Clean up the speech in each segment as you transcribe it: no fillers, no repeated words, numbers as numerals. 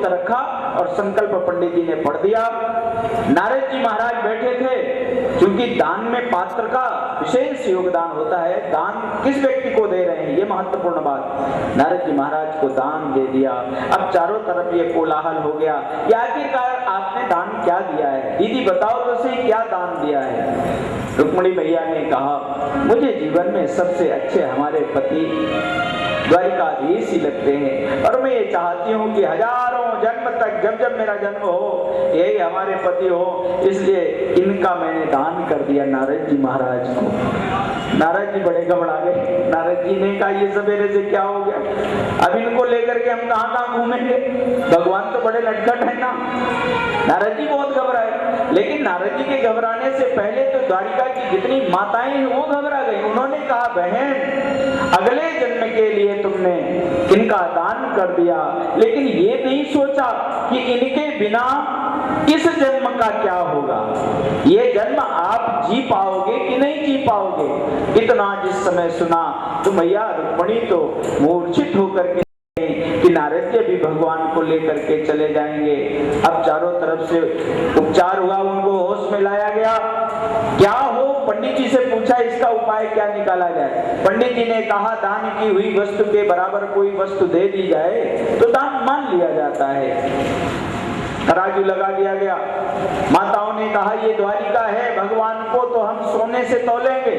रखा और संकल्प पंडित जी ने पढ़ दिया। नारद जी महाराज बैठे थे, क्योंकि दान में पात्र का विशेष योगदान होता है। दान किस व्यक्ति को दे रहे हैं, ये महत्वपूर्ण बात। नारद जी महाराज को दान दे दिया। अब चारों तरफ ये कोलाहल हो गया कि आखिरकार आपने दान क्या दिया है, दीदी बताओ तो सही क्या दान दिया है। रुक्मिणी मैया ने कहा, मुझे जीवन में सबसे अच्छे हमारे पति द्वारिकाधीश ही लगते हैं, और मैं ये चाहती हूँ कि हजारों जन्म तक जब जब मेरा जन्म हो यही हमारे पति हो, इसलिए इनका मैंने दान कर दिया नारद जी महाराज को। नारद जी बड़े घबरा गए। नारद जी ने कहा, ये सवेरे से क्या हो गया, अब इनको लेकर के हम कहाँ कहाँ घूमेंगे, भगवान तो बड़े नटखट है ना। नारद जी बहुत घबराए, लेकिन नारद जी के घबराने से पहले तो द्वारिका की जितनी माताएं हैं वो घबरा गई। उन्होंने कहा, बहन अगले जन्म के लिए तुमने इनका दान कर दिया, लेकिन ये नहीं सोचा कि इनके बिना इस जन्म का क्या होगा, ये जन्म आप जी पाओगे कि नहीं जी पाओगे। इतना जिस समय सुना तो मैया रुक्मिणी तो मूर्छित होकर के कि नारद जी भी भगवान को लेकर के चले जाएंगे। अब चारों तरफ से उपचार हुआ, उनको होश में लाया गया। क्या हो, पंडित जी से पूछा इसका उपाय क्या निकाला जाए। पंडित जी ने कहा, दान की हुई वस्तु के बराबर कोई वस्तु दे दी जाए तो दान मान लिया जाता है। तराजू लगा दिया गया। माताओं ने कहा, ये द्वारिका है, भगवान को तो हम सोने से तौलेंगे।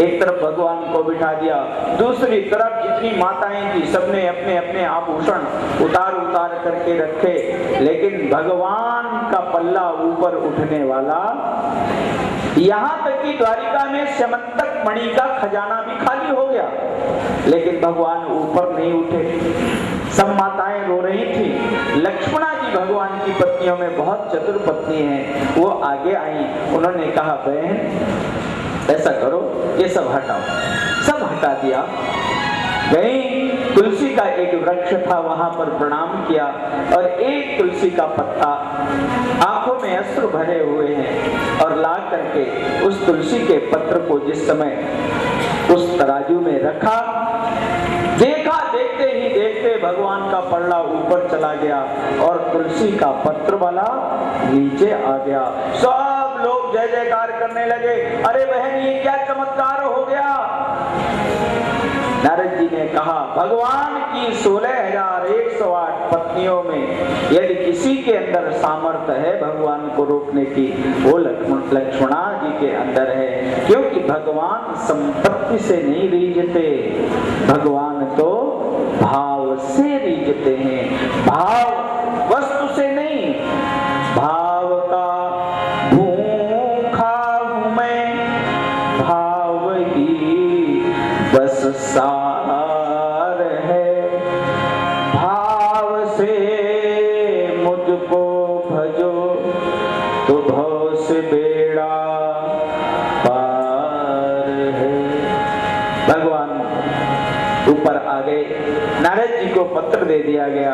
एक तरफ भगवान को बिठा दिया, दूसरी तरफ जितनी माताएं थी सबने अपने अपने आभूषण उतार उतार करके रखे, लेकिन भगवान का पल्ला ऊपर उठने वाला। यहाँ तक कि द्वारिका में स्यमंतक मणि का खजाना भी खाली हो गया, लेकिन भगवान ऊपर नहीं उठे। सब माताएं रो रही थी। लक्ष्मणा जी भगवान की पत्नियों में बहुत चतुर पत्नी हैं, वो आगे आई। उन्होंने कहा, बहन ऐसा करो, ये सब हटाओ। सब हटा दिया। गई, तुलसी का एक वृक्ष था, वहां पर प्रणाम किया, और एक तुलसी का पत्ता, आंखों में अश्रु भरे हुए हैं, और ला करके उस तुलसी के पत्र को जिस समय उस तराजू में रखा, देखा, देखते ही देखते भगवान का पल्ला ऊपर चला गया और तुलसी का पत्र वाला नीचे आ गया। सब लोग जय जयकार करने लगे, अरे बहन ये क्या चमत्कार हो गया। नारद जी ने कहा, भगवान की 16,108 पत्नियों में यदि किसी के अंदर सामर्थ्य है भगवान को रोकने की, वो लक्ष्मणा जी के अंदर है। क्योंकि भगवान संपत्ति से नहीं रीझते, भगवान तो भाव से रीझते हैं। भाव वस्तु से नहीं, भाव का भूखा हूं मैं, भाव ही बस सार है। भाव से मुझको भजो तो भव से बेड़ा पार है। भगवान ऊपर आ गए, नारद जी को पत्र दे दिया गया,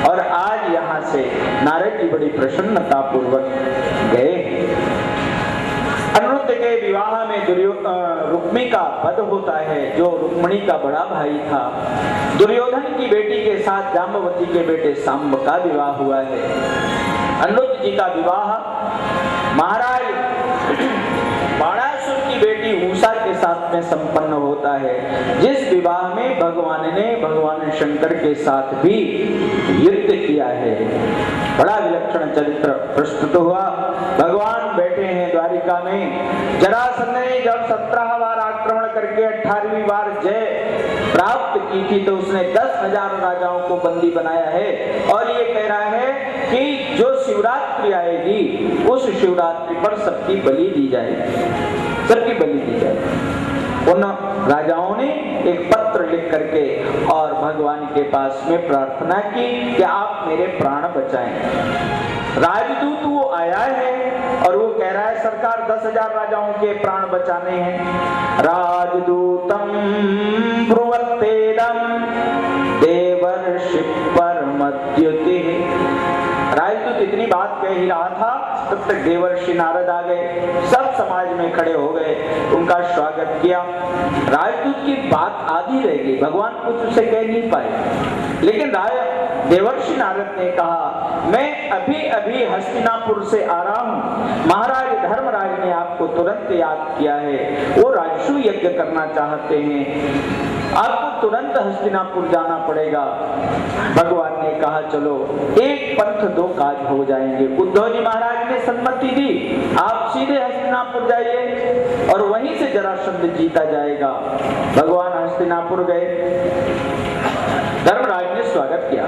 और आज यहाँ से नारद जी बड़ी प्रसन्नता पूर्वक गए। अनुरुद्ध के विवाह में रुक्मी का वध होता है, जो रुक्मिणी का बड़ा भाई था। दुर्योधन की बेटी के साथ जाम्बवती के बेटे सांब का विवाह हुआ है। अनुरुद्ध जी का विवाह महाराज बाणासुर की बेटी उषा के साथ में संपन्न होता है, जिस विवाह में भगवान शंकर के साथ भी युद्ध किया है। बड़ा विलक्षण चरित्र प्रस्तुत हुआ। भगवान बैठे हैं द्वारिका में। जरासंध ने जब 17 बार आक्रमण करके 18वीं बार जय प्राप्त की थी, तो उसने 10,000 राजाओं को बंदी बनाया है, और ये कह रहा है कि जो शिवरात्रि आएगी उस शिवरात्रि पर सबकी बलि दी जाएगी, सबकी बलि दी जाएगी। उन राजाओं ने एक पत्र लिख करके और भगवान के पास में प्रार्थना की कि आप मेरे प्राण बचाएं। राजदूत वो आया है और वो कह रहा है, सरकार 10,000 राजाओं के प्राण बचाने हैं। राजदूतम ब्रुवत्तेदम देवर्षि परमद्युतिः बात कह ही रहा था तब तक देवर्षि नारद आ गए, सब समाज में खड़े हो गए, उनका स्वागत किया। राजदूत की बात आधी रह गई, भगवान कुछ उसे कह नहीं पाए, लेकिन देवर्षि नारद ने कहा मैं अभी अभी हस्तिनापुर से आ रहा हूँ, महाराज धर्मराज ने आपको तुरंत याद किया है, वो राजसूय यज्ञ करना चाहते हैं, आपको तुरंत हस्तिनापुर जाना पड़ेगा। भगवान ने कहा चलो एक पंथ दो काज हो जाएंगे। उद्धव जी महाराज ने सम्मति दी, आप सीधे हस्तिनापुर जाइए और वहीं से जरासंध जीता जाएगा। भगवान हस्तिनापुर गए, धर्मराज ने स्वागत किया,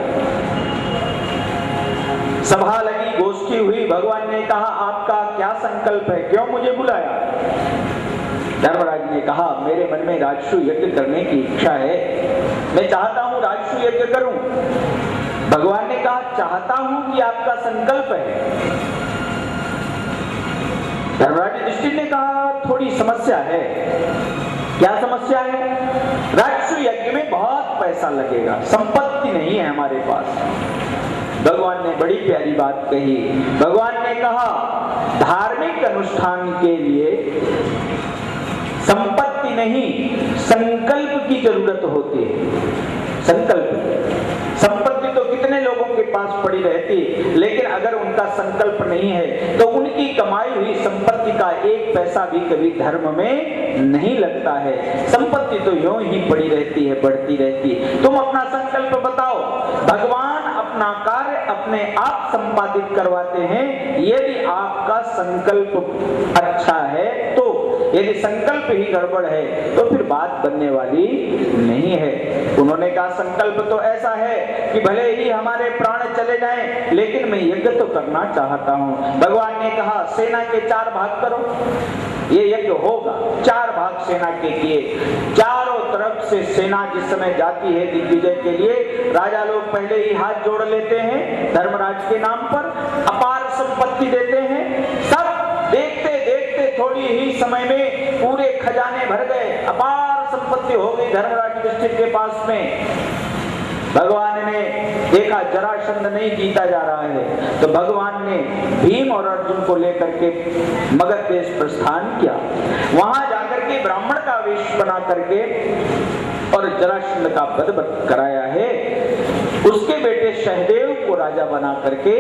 सभा लगी, गोष्ठी हुई। भगवान ने कहा आपका क्या संकल्प है, क्यों मुझे बुलाया? धर्मराज ने कहा मेरे मन में राजसूय यज्ञ करने की इच्छा है, मैं चाहता हूं राजसूय यज्ञ करूं। भगवान ने कहा चाहता हूं कि आपका संकल्प है। धर्मराज युधिष्ठिर ने कहा थोड़ी समस्या है। क्या समस्या है? राजसूय यज्ञ में बहुत पैसा लगेगा, संपत्ति नहीं है हमारे पास। भगवान ने बड़ी प्यारी बात कही। भगवान ने कहा धार्मिक अनुष्ठान के लिए संपत्ति नहीं, संकल्प की जरूरत होती है। संकल्प, संपत्ति तो कितने लोगों के पास पड़ी रहती, लेकिन अगर उनका संकल्प नहीं है तो उनकी कमाई हुई संपत्ति का एक पैसा भी कभी धर्म में नहीं लगता है। संपत्ति तो यूं ही पड़ी रहती है, बढ़ती रहती है। तुम अपना संकल्प बताओ, भगवान अपना कार्य अपने आप संपादित करवाते हैं यदि आपका संकल्प अच्छा है तो। यदि संकल्प ही गड़बड़ है तो फिर बात बनने वाली नहीं है। उन्होंने कहा संकल्प तो ऐसा है कि भले ही हमारे प्राण चले जाएं, लेकिन मैं यज्ञ तो करना चाहता हूं। भगवान ने कहा सेना के 4 भाग करो, ये यज्ञ होगा। 4 भाग सेना के किए, चारों तरफ से सेना जिस समय जाती है दिग्विजय के लिए, राजा लोग पहले ही हाथ जोड़ लेते हैं, धर्मराज के नाम पर अपार संपत्ति देते हैं। सब देखते देखते थोड़ी ही समय में पूरे खजाने भर गए, अपार संपत्ति हो गई धर्मराज युधिष्ठिर के पास में। भगवान ने देखा जरासंध नहीं जीता जा रहा है, तो भगवान ने भीम और अर्जुन को लेकर के मगध देश प्रस्थान किया। वहां जाकर के ब्राह्मण का वेश बना करके और जरासंध का वध कराया है। उसके बेटे सहदेव को राजा बना करके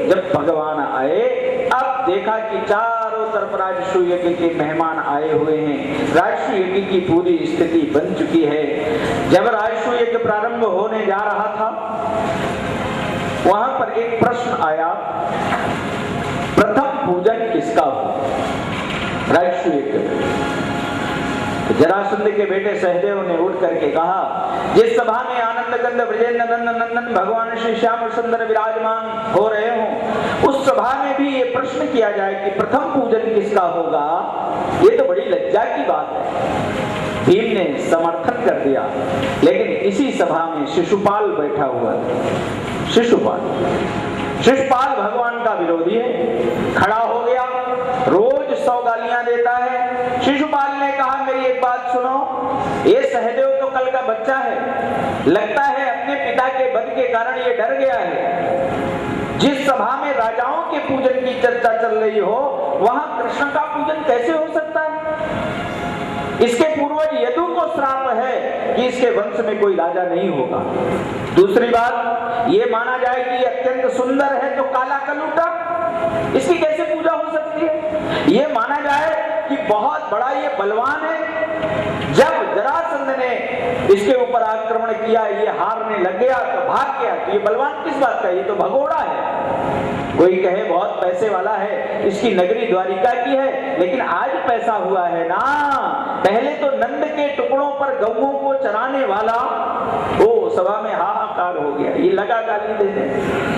जब भगवान आए, अब देखा कि चारों तरफ राजसूय यज्ञ के मेहमान आए हुए हैं, राजसूय यज्ञ की पूरी स्थिति बन चुकी है। जब राजसूय यज्ञ प्रारंभ होने जा रहा था, वहां पर एक प्रश्न आया, प्रथम पूजन किसका हो राजसूय यज्ञ? जरासंध के बेटे सहदेव ने उठ करके कहा, जिस सभा में आनंद गंध ब्रजेंद्र नंदन नंदन भगवान श्री श्याम सुंदर विराजमान हो रहे हो, उस सभा में भी ये प्रश्न किया जाए कि प्रथम पूजन किसका होगा, ये तो बड़ी लज्जा की बात है। भीम ने समर्थन कर दिया, लेकिन इसी सभा में शिशुपाल बैठा हुआ था। शिशुपाल भगवान का विरोधी है, खड़ा हो गया, रोज 100 गालियां देता है। शिशुपाल ने कहा मेरी एक बात सुनो, ये सहदेव तो कल का बच्चा है, लगता है अपने पिता के वध के कारण ये डर गया है। जिस सभा में राजाओं के पूजन की चर्चा चल रही हो, वहां कृष्ण का पूजन कैसे हो सकता है? इसके पूर्वज यदु को श्राप है कि इसके वंश में कोई राजा नहीं होगा। दूसरी बात, ये माना जाए कि ये अत्यंत सुंदर है तो काला कलूटा, इसकी कैसे पूजा हो सकती है? ये माना जाए कि बहुत बड़ा ये बलवान है, जब जरासंध ने इसके ऊपर आक्रमण किया, ये हारने लग गया तो भाग गया, तो ये बलवान किस बात का? ये तो भगोड़ा है। कोई कहे बहुत पैसे वाला है, इसकी नगरी द्वारिका की है, लेकिन आज पैसा हुआ है ना। पहले तो नंद के टुकड़ों पर गौओं को चराने वाला, ओ सभा में हाहाकार हो गया, ये लगा गाली देने।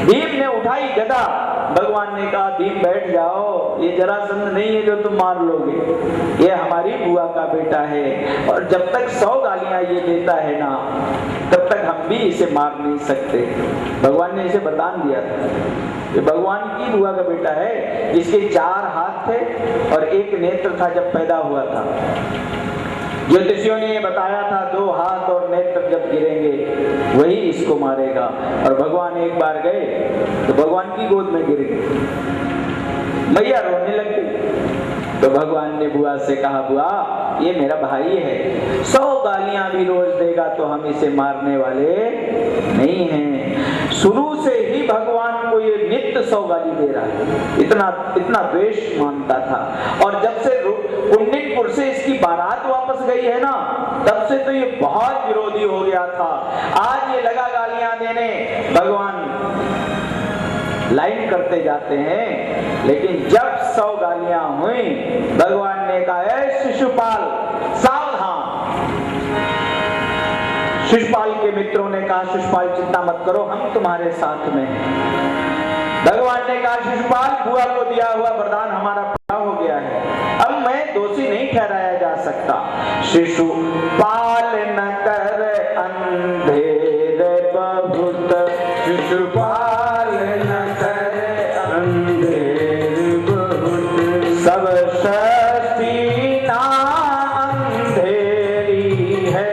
भीम ने उठाई गदा, भगवान ने कहा भीम बैठ जाओ, ये जरासंध नहीं है जो तुम मार लोगे, ये हमारी बुआ का बेटा है, और जब तक 100 गालियां ये देता है ना, तब तक हम भी इसे मार नहीं सकते। भगवान ने इसे वरदान दिया था, ये भगवान की बुआ का बेटा है, जिसके 4 हाथ थे और 1 नेत्र था जब पैदा हुआ था। ज्योतिषियों ने ये बताया था 2 हाथ और नेत्र जब गिरेंगे वही इसको मारेगा। और भगवान एक बार गए तो भगवान की गोद में गिर गए, मैया रोने लग गई। तो भगवान ने बुआ से कहा, बुआ ये मेरा भाई है, 100 गालियां भी रोज देगा तो हम इसे मारने वाले नहीं हैं। शुरू से ही भगवान को ये नित्य 100 गाली दे रहा है, इतना द्वेष मानता था। और जब से कुंडिनपुर से इसकी बारात वापस गई है ना, तब से तो ये बहुत विरोधी हो गया था। आज ये लगा गालियां देने, भगवान लाइन करते जाते हैं। लेकिन जब 100 गालियां हुई, भगवान ने कहा, ऐ शिशुपाल सावधान। शिशुपाल के मित्रों ने कहा, शिशुपाल चिंता मत करो, हम तुम्हारे साथ में हैं। भगवान ने कहा, शिशुपाल बुआ को दिया हुआ वरदान हमारा पूरा हो गया है, अब मैं दोषी नहीं ठहराया जा सकता। शिशुपाल न कर अंधेर बहुत, शिशुपाल न कर अंधेर बहुत, सब सृष्टि ना अंधेरी है,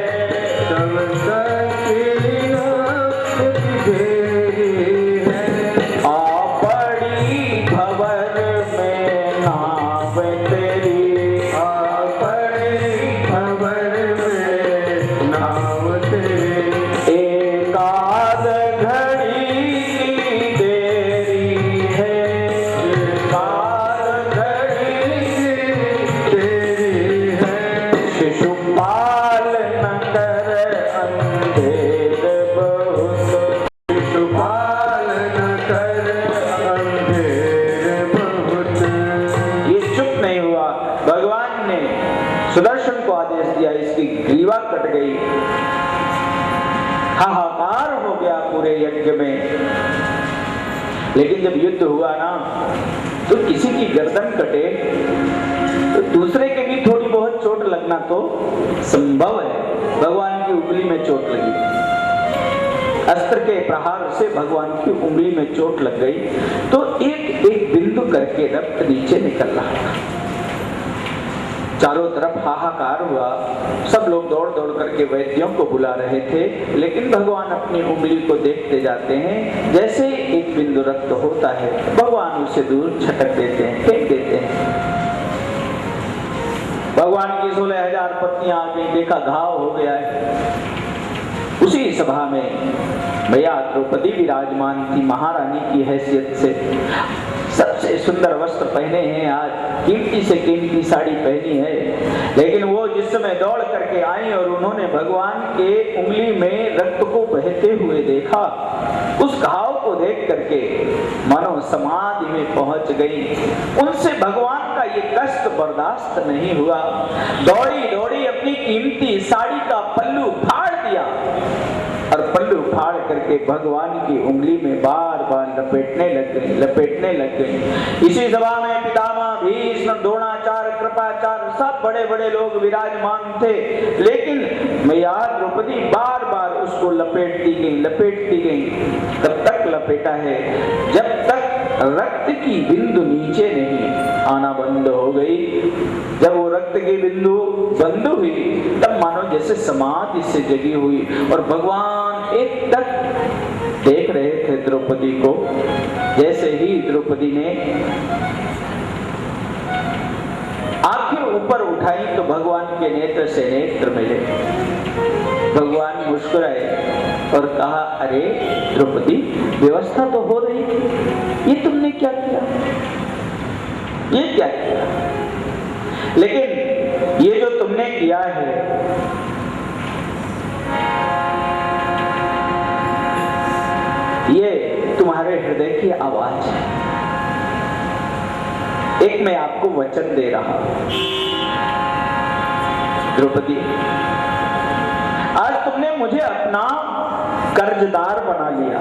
सब सृष्टि ना अंधेरी है। आ पड़ी भंवर में नाव तेरी, आ पड़ी भंवर में नाव तेरी, एकाद घड़ी की देरी है, एकाद घड़ी की देरी है। शिशुपाल न कर अंधेर बहुत, शिशुपाल न कर अंधेर बहुत। ये चुप नहीं हुआ, भगवान ने सुदर्शन को आदेश दिया, इसकी ग्रीवा कट गई। हाहाकार हो गया पूरे यज्ञ में। लेकिन जब युद्ध हुआ ना, तो किसी की गर्दन कटे तो दूसरे के भी थोड़ी बहुत चोट लगना तो संभव है। भगवान की उंगली में चोट लगी, अस्त्र के प्रहार से भगवान की उंगली में चोट लग गई, तो एक एक बिंदु करके रक्त नीचे निकल रहा था। चारों तरफ हाहाकार हुआ, सब लोग दौड़ दौड़ करके वैद्यों को बुला रहे थे। लेकिन भगवान अपनी उंगली को देखते जाते हैं, जैसे एक बिंदु रक्त होता है भगवान उसे दूर छटक देते हैं, फेंक देते हैं। भगवान की 16,000 पत्नियां आ गई, देखा घाव हो गया है। उसी सभा में मैया द्रौपदी विराजमान थी, महारानी की हैसियत से सबसे सुंदर वस्त्र पहने हैं, आज कीमती से कीमती साड़ी पहनी है। लेकिन वो जिस समय दौड़ करके आई और उन्होंने भगवान के उंगली में रक्त को बहते हुए देखा, उस घाव को देख करके मानो समाधि में पहुंच गई। उनसे भगवान का ये कष्ट बर्दाश्त नहीं हुआ, दौड़ी दौड़ी अपनी कीमती साड़ी का पल्लू फाड़ दिया और पल्लू फाड़ करके भगवान की उंगली में बार बार लपेटने लग गई। इसी सभा में पितामह भीष्म, द्रोणाचार्य, कृपाचार्य सब बड़े बड़े लोग विराजमान थे। लेकिन मैया द्रौपदी बार बार उसको लपेटती गई। तब तक लपेटा है जब तक रक्त की बिंदु नीचे नहीं आना बंद हो गई। जब वो रक्त की बिंदु बंद हुई, तब मानो जैसे समाधि से जगी हुई और भगवान एक तक देख रहे थे द्रौपदी को। जैसे ही द्रौपदी ने आंखें ऊपर उठाई तो भगवान के नेत्र से नेत्र मिले। भगवान मुस्कुराए और कहा, अरे द्रौपदी, व्यवस्था तो हो रही थी, ये तुमने क्या किया? ये क्या किया? लेकिन ये जो तुमने किया है, ये तुम्हारे हृदय की आवाज है। एक मैं आपको वचन दे रहा हूं, द्रौपदी, आज तुमने मुझे अपना कर्जदार बना लिया,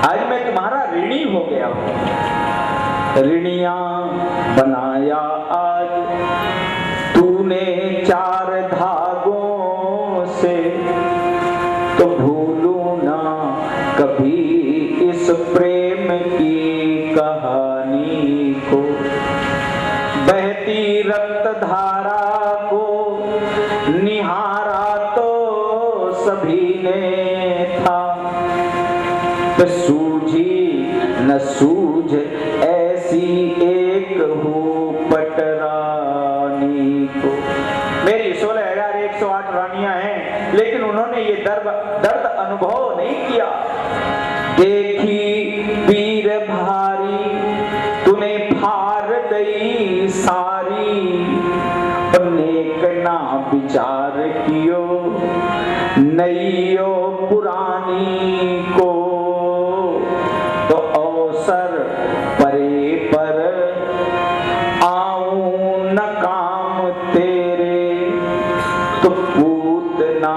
आज मैं तुम्हारा ऋणी हो गया हूं। ऋणिया बनाया आज तूने 4 धागों से, तो भूलू ना कभी इस प्रेम की कहानी को। बहती रक्त धारा को निहारा तो तो सूझी न सूझ ऐसी एक हो पटरानी को। मेरी 16,108 रानियां हैं, लेकिन उन्होंने ये दर्द अनुभव नहीं किया। देखी पीर भारी तूने फार दई सारी, नेक ना विचार कियो नईयो पुरानी को। तो अवसर परे पर आऊं न काम तेरे, तो पूतना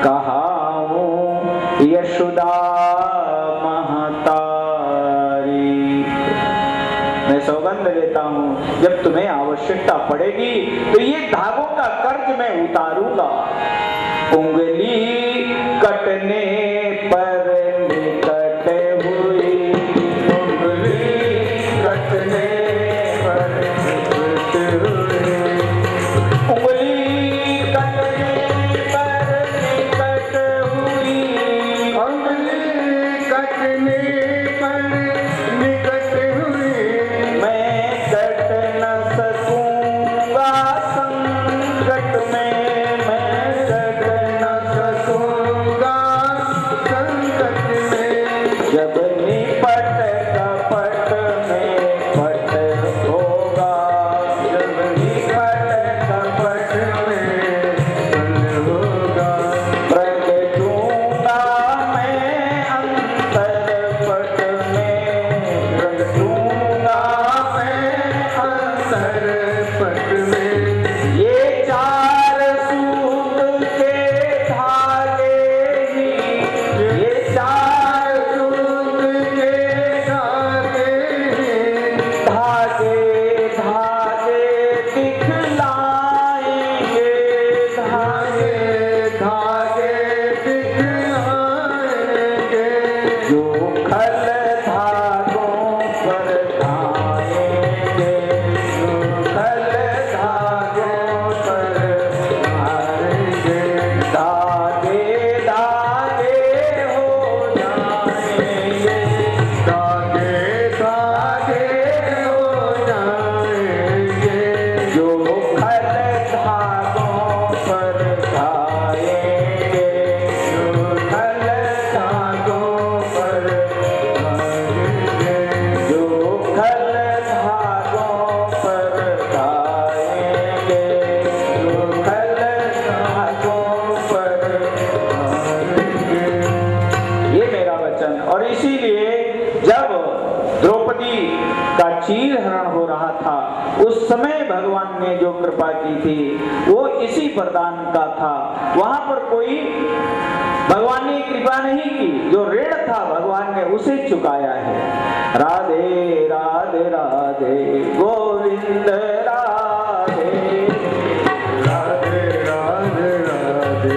कहाऊं यशोदा सौगंध लेता हूं, जब तुम्हें आवश्यकता पड़ेगी तो ये धागों का कर्ज मैं उतारूंगा। उंगली कटने पर निकट हुई, उंगली कटने पर निकट हुई, उंगली कटने पर निकट हुई, उंगली कटने पर निकट हुई। मैं कट न सकूंगा संकट में, मैं कट न सकूंगा संकट में। जब निपट कपट में पट होगा, जब निपट कपट में पट होगा। प्रगटूंगा मैं अंतर पट में, प्रगटूंगा अंतर पट में। ये चार सूत के धागे ही, ये चार सूत के धागे ही, धागे धागे दिखलाएंगे, धागे धागे दिखलाएंगे। जो खल धागों पर आएंगे, खल धागों पर आएंगे। धागे धागे हो जाएंगे, धागे धागे हो जाएंगे। जो खल धागों पर आएंगे, जो खल धागों पर आएंगे, जो खल धागों पर आएंगे, जो खल धागों पर आएंगे। ये मेरा वचन। और इसीलिए जब द्रौपदी का चीरहरण हो रहा था, उस समय भगवान ने जो कृपा की थी वो इसी वरदान का था। वहां पर कोई भगवान ने कृपा नहीं की, जो ऋण था भगवान ने उसे चुकाया है। राधे राधे राधे गोविंद राधे, राधे राधे राधे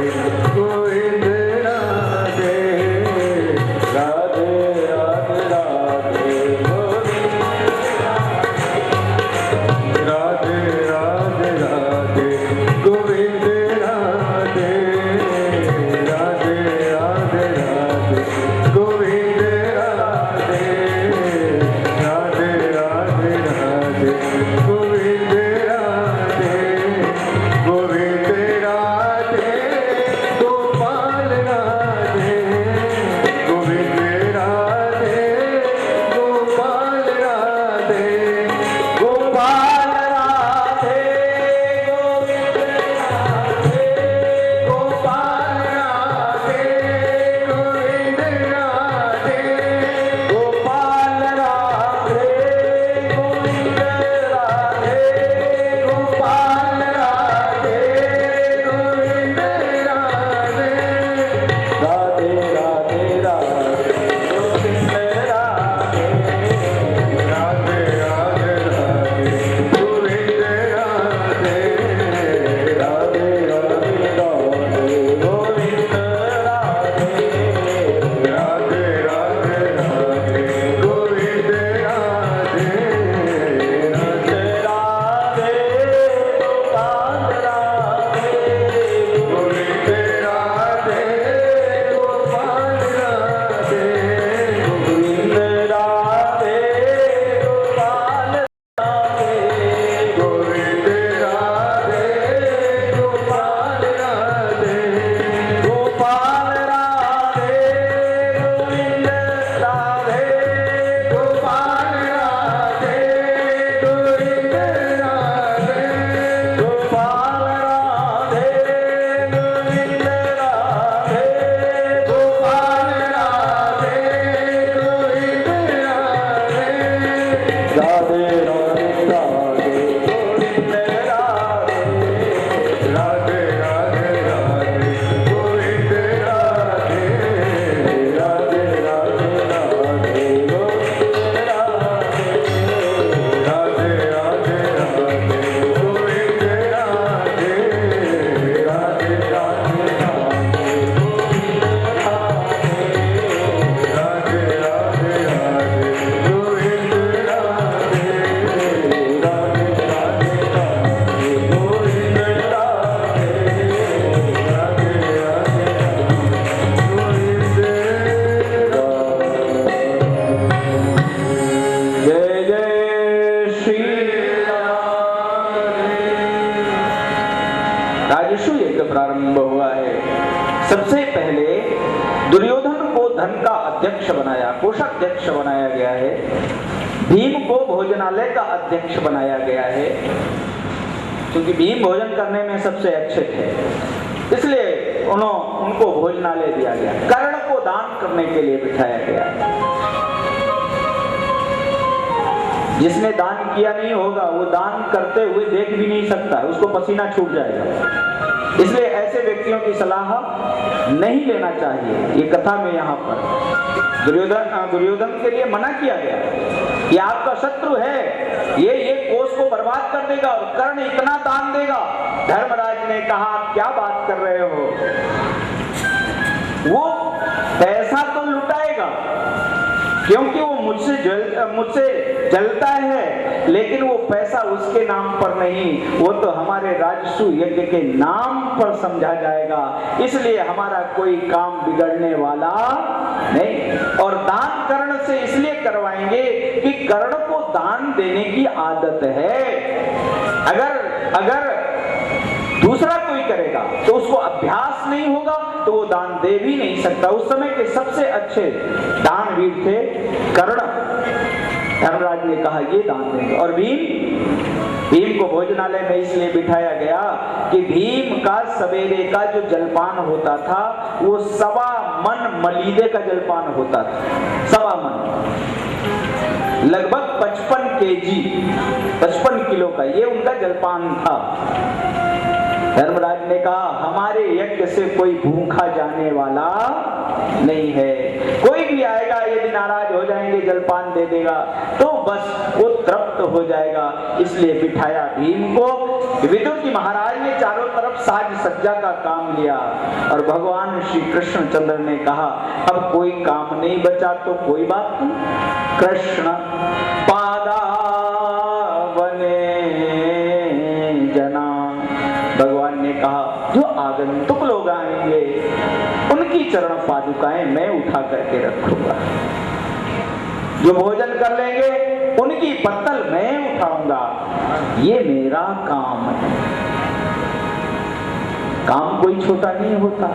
गोविंद राधे, राधे राधे राधे गोविंद राधे, राधे राधे गोविंद राधे, राधे राधे राधे गोविंद राधे, राधे राधे राधे। सबसे पहले दुर्योधन को धन का अध्यक्ष बनाया, कोषाध्यक्ष बनाया गया है। भीम को भोजनालय का अध्यक्ष बनाया गया है, क्योंकि भीम भोजन करने में सबसे अच्छे थे, इसलिए उनको भोजनालय दिया गया। कर्ण को दान करने के लिए बिठाया गया। जिसने दान किया नहीं होगा वो दान करते हुए देख भी नहीं सकता, उसको पसीना छूट जाएगा। इसलिए ऐसे व्यक्तियों की सलाह नहीं लेना चाहिए। ये कथा में यहाँ पर दुर्योधन के लिए मना किया गया कि आपका शत्रु है, ये कोष को बर्बाद कर देगा और कर्ण इतना दान देगा। धर्मराज ने कहा आप क्या बात कर रहे हो, वो पैसा तो लुटाएगा क्योंकि वो मुझसे जलता है, लेकिन वो पैसा उसके नाम पर नहीं, वो तो हमारे राजसू यज्ञ के नाम पर समझा जाएगा। इसलिए हमारा कोई काम बिगड़ने वाला नहीं। और दान कर्ण से इसलिए करवाएंगे कि कर्ण को दान देने की आदत है। अगर दूसरा कोई करेगा तो उसको अभ्यास नहीं होगा तो वो दान दे भी नहीं सकता। उस समय के सबसे अच्छे दानवीर थे कर्ण। धर्मराज ने कहा ये दान देंगे। और भीम को भोजनालय में इसलिए बिठाया गया कि भीम का सवेरे का जो जलपान होता था वो 1.25 मन मलीदे का जलपान होता था। 1.25 मन, लगभग 55 केजी, 55 किलो का ये उनका जलपान था। धर्मराज ने कहा हमारे यज्ञ से कोई भूखा जाने वाला नहीं है। कोई भी आएगा यदि नाराज हो जाएंगे, जलपान दे देगा तो बस वो तृप्त हो जाएगा। इसलिए बिठाया भीम को। विदुर जी महाराज ने चारों तरफ साज सज्जा का काम लिया और भगवान श्री कृष्णचंद्र ने कहा अब कोई काम नहीं बचा तो कोई बात नहीं। कृष्ण पादा बने जना, भगवान ने कहा जो आगंतुक लोग आएंगे उनकी चरण पादुकाएं मैं उठा करके रखूंगा, जो भोजन कर लेंगे उनकी पत्तल मैं उठाऊंगा। ये मेरा काम है। काम कोई छोटा नहीं होता।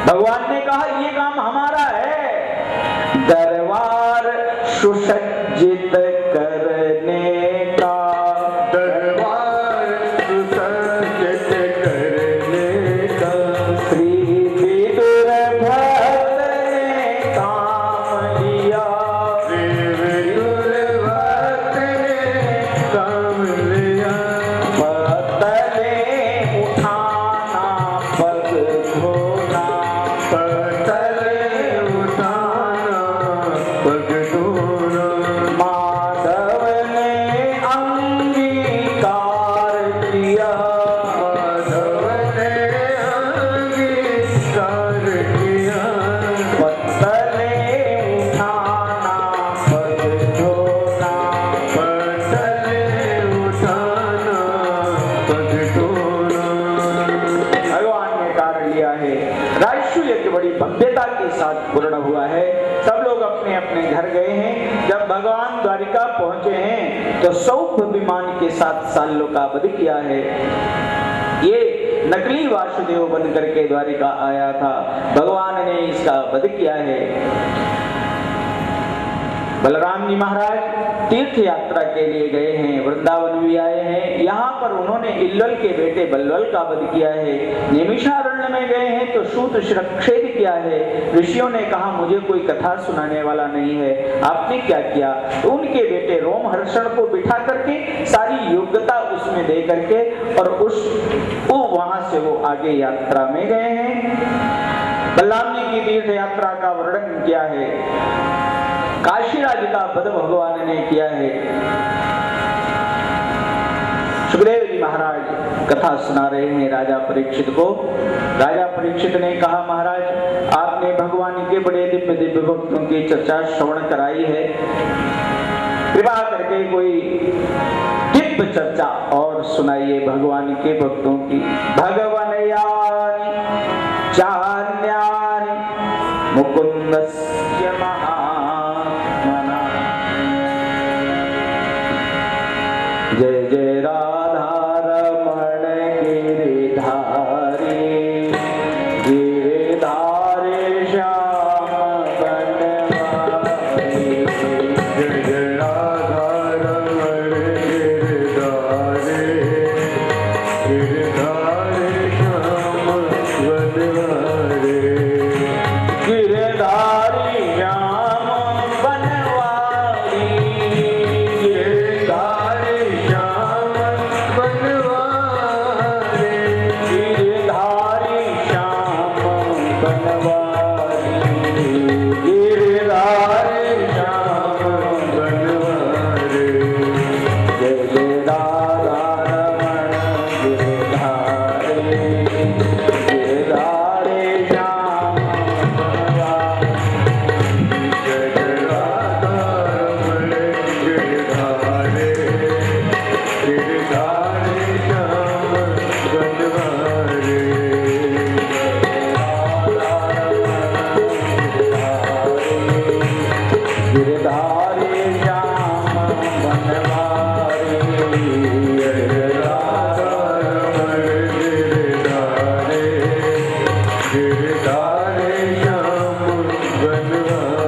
भगवान ने कहा ये काम हमारा है। दरबार सुसज्जित करने का, पूर्ण हुआ है। सब लोग अपने अपने घर गए हैं। जब भगवान द्वारिका पहुंचे हैं तो सौभ विमान के साथ सालों का वध किया है। ये नकली वासुदेव बन करके द्वारिका आया था, भगवान ने इसका वध किया है। बलराम जी महाराज तीर्थ यात्रा के लिए गए हैं, वृंदावन भी आए हैं। यहाँ पर उन्होंने इल्वल के बेटे बल्वल का वध किया है। नैमिषारण्य में गए हैं तो सूत शिरच्छेद किया है। ऋषियों ने कहा मुझे कोई कथा सुनाने वाला नहीं है, आपने क्या किया? तो उनके बेटे रोमहर्षण को बिठा करके सारी योग्यता उसमें दे करके और वहां से वो आगे यात्रा में गए हैं। बलराम जी की तीर्थ यात्रा का वर्णन किया है। काशीराज का वध भगवान ने किया है। सुखदेव जी महाराज कथा सुना रहे हैं राजा परीक्षित को। राजा परीक्षित ने कहा महाराज आपने भगवान के बड़े दिव्य दिव्य भक्तों की चर्चा श्रवण कराई है, कृपा करके कोई दिव्य चर्चा और सुनाइए भगवान के भक्तों की। भगवान यानी चान्यानि मुकुंदस्य महात्मना। जय जय राधा रमण गिरिधारी, गिरधारी श्याम बनवारी, गिरधारी श्याम बनवारी, गिरधारी श्याम बनवारी, गिरधारी श्याम बनवारी। जय जय राधा रमण गिरधारी, गिरधारी श्याम बनवारी। जय जय राधा रमण गिरधारी, गिरधारी श्याम बनवारी। गिरधारी श्याम बनवारी, राधा रमण गिरधारी, गिरधारी श्याम बनवारी,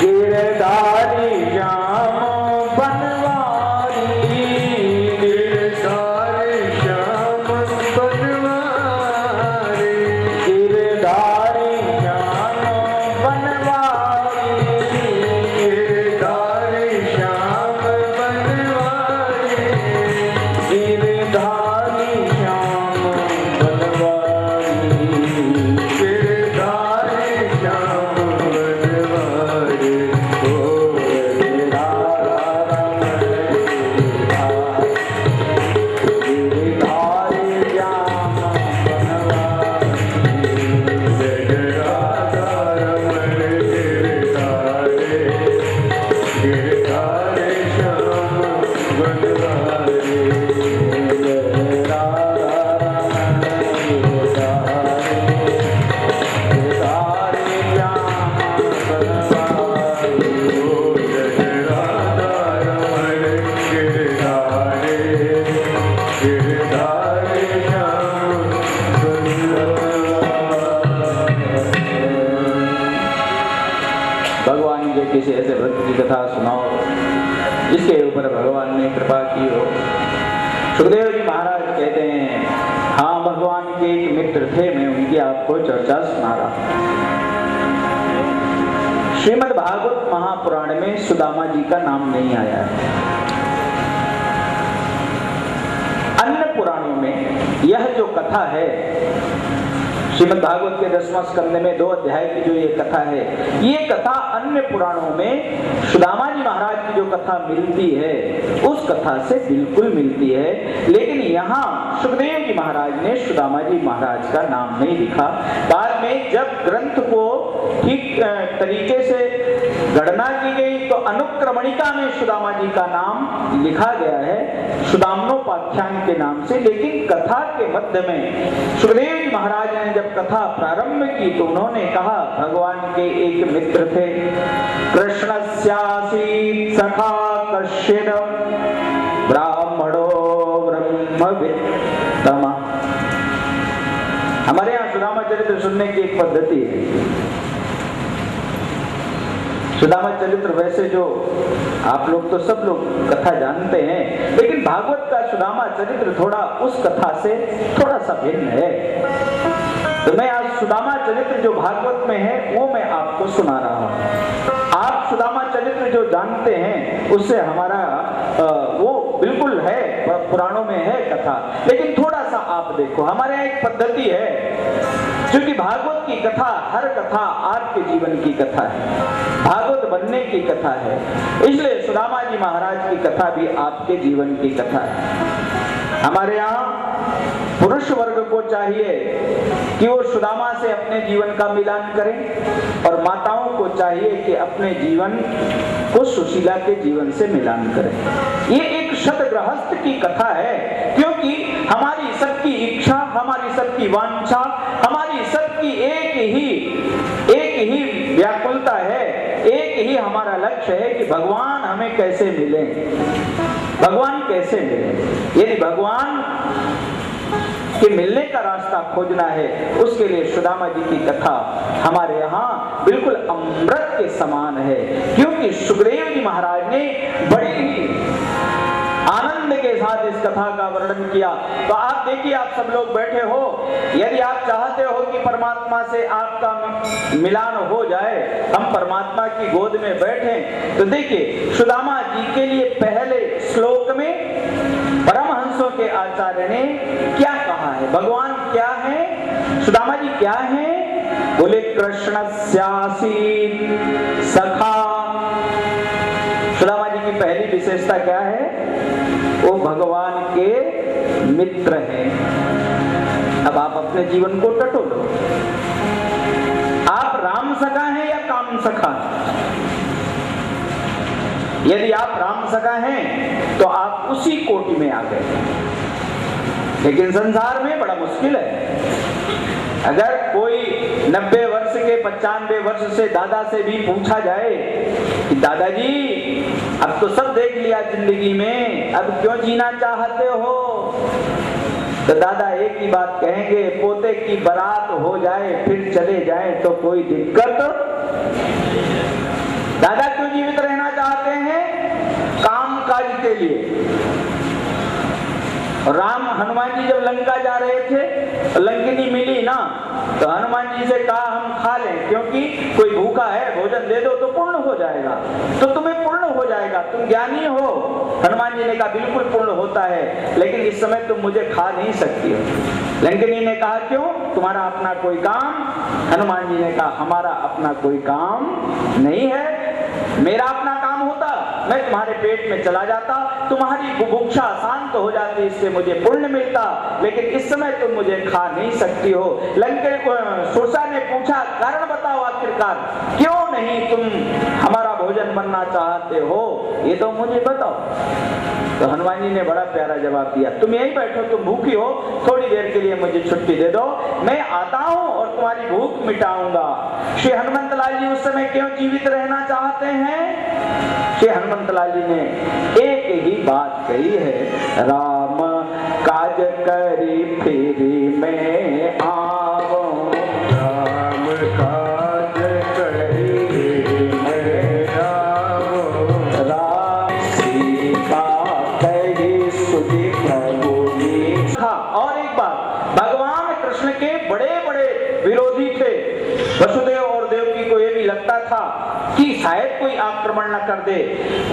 गिरधारी श्याम बनवारी, गिरधारी श्याम बनवारी, गिरधारी श्याम बनवारी, गिरधारी श्याम बनवारी, गिरधारी श्याम बनवारी, गिरधारी श्याम बनवारी। ओ राधा रमण गिरधारी श्याम बनवारी, जय राधा रमण गिरधारी, गिरधारी श्याम बनवारी, जय राधा रमण गिरधारी, गिरधारी श्याम बनवारी। ओ जय राधा रमण गिरधारी, गिरधारी श्याम बनवारी। भगवान के किसी ऐसे भक्त की कथा सुनाओ जिसके ऊपर भगवान ने कृपा की हो। सुखदेव जी महाराज कहते हैं, हाँ भगवान के एक मित्र थे, मैं उनकी आपको चर्चा सुना रहा हूं। श्रीमद् भागवत महापुराण में सुदामा जी का नाम नहीं आया है। अन्य पुराणों में यह जो कथा है, श्रीमद् भागवत के 10वां स्कंद में 2 अध्याय की जो ये कथा है, ये कथा अन्य पुराणों में सुदामा जी महाराज की जो कथा मिलती है उस कथा से बिल्कुल मिलती है। लेकिन यहाँ सुखदेव जी महाराज ने सुदामा जी महाराज का नाम नहीं लिखा। बाद में जब ग्रंथ को ठीक तरीके से गणना की गई तो अनुक्रमणिका में सुदामा जी का नाम लिखा गया है सुदाम्नोपाख्यान के नाम से। लेकिन कथा के मध्य में सुखदेव जी महाराज ने जब कथा प्रारंभ की तो उन्होंने कहा, भगवान के एक मित्र थे, कृष्णस्यासीत् सखा कश्चित् ब्राह्मणो ब्रह्मवित्तमः। हमारे यहाँ सुदामा चरित्र सुनने की एक पद्धति है। सुदामा चरित्र वैसे जो आप लोग तो सब लोग कथा जानते हैं, लेकिन भागवत का सुदामा चरित्र थोड़ा उस कथा से थोड़ा सा भिन्न है। तो मैं आज सुदामा चरित्र जो भागवत में है वो मैं आपको सुना रहा हूं। आप सुदामा चरित्र जो जानते हैं उससे हमारा वो बिल्कुल है, पुराणों में है कथा, लेकिन थोड़ा सा आप देखो, हमारे यहाँ एक पद्धति है, क्योंकि भागवत की कथा, हर कथा आपके जीवन की कथा है, भागवत बनने की कथा है, इसलिए सुदामा जी महाराज की कथा भी आपके जीवन की कथा है। हमारे यहाँ पुरुष वर्ग को चाहिए कि वो सुदामा से अपने जीवन का मिलान करें, और माताओं को चाहिए कि अपने जीवन को सुशीला के जीवन से मिलान करें। ये एक शतगृहस्थ की कथा है, क्योंकि हमारी सबकी इच्छा, हमारी सबकी वांछा, हमारी सबकी एक ही व्याकुलता है, एक ही हमारा लक्ष्य है कि भगवान हमें कैसे मिले, भगवान कैसे मिले। यदि भगवान के मिलने का रास्ता खोजना है, उसके लिए सुदामा जी की कथा हमारे यहाँ बिल्कुल अमृत के समान है, क्योंकि सुखदेव जी महाराज ने बड़े ही आनंद के साथ इस कथा का वर्णन किया। तो आप देखिए, आप सब लोग बैठे हो, यदि आप चाहते हो कि परमात्मा से आपका मिलान हो जाए, हम परमात्मा की गोद में बैठें, तो देखिए सुदामा जी के लिए पहले श्लोक में परमहंसों के आचार्य ने क्या कहा है, भगवान क्या है, सुदामा जी क्या है, बोले कृष्णस्यासीत् सखा। सुदामा जी की पहली विशेषता क्या है, वो भगवान के मित्र हैं। अब आप अपने जीवन को टटोलो, आप राम सखा हैं या काम सखा? यदि आप राम सखा हैं तो आप उसी कोटि में आ गए, लेकिन संसार में बड़ा मुश्किल है। अगर कोई 90 वर्ष के 95 वर्ष से दादा से भी पूछा जाए कि दादाजी अब तो सब देख लिया जिंदगी में, अब क्यों जीना चाहते हो, तो दादा एक ही बात कहेंगे, पोते की बारात हो जाए फिर चले जाए तो कोई दिक्कत। दादा क्यों जीवित रहना चाहते हैं? काम काज के लिए। राम हनुमान जी जब लंका जा रहे थे तो लंकिनी मिली ना, तो हनुमान जी से कहा हम खा लें, क्योंकि कोई भूखा है भोजन दे दो तो पूर्ण हो जाएगा, तो तुम्हें पूर्ण हो जाएगा, तुम ज्ञानी हो। हनुमान जी ने कहा बिल्कुल पूर्ण होता है, लेकिन इस समय तुम मुझे खा नहीं सकती हो। लंकिनी ने कहा क्यों, तुम्हारा अपना कोई काम? हनुमान जी ने कहा हमारा अपना कोई काम नहीं है, मेरा अपना काम होता मैं तुम्हारे पेट में चला जाता, तुम्हारी बुभुक्षा शांत हो जाती, इससे मुझे पुण्य मिलता, लेकिन इस समय तुम मुझे खा नहीं सकती हो। सुरसा ने पूछा कारण बताओ आखिरकार, क्यों नहीं तुम हमारा भोजन बनना चाहते हो, ये तो मुझे बताओ। तो हनुमान जी ने बड़ा प्यारा जवाब दिया, तुम यहीं बैठो, तुम भूखी हो, थोड़ी देर के लिए मुझे छुट्टी दे दो, मैं आता हूं और तुम्हारी भूख मिटाऊंगा। श्री हनुमंत लाल जी उस समय क्यों जीवित रहना चाहते हैं? श्री हनुमंत लाल जी ने एक ही बात कही है, राम काज करी फिर मैं आवूं, राम काज करी मैं आवूं, राम सीता कही सुधि प्रभु। हाँ, और एक बात, भगवान कृष्ण के बड़े बड़े विरोधी थे। वसुदेव और देवकी को यह भी लगता था कि शायद कोई आक्रमण न कर दे।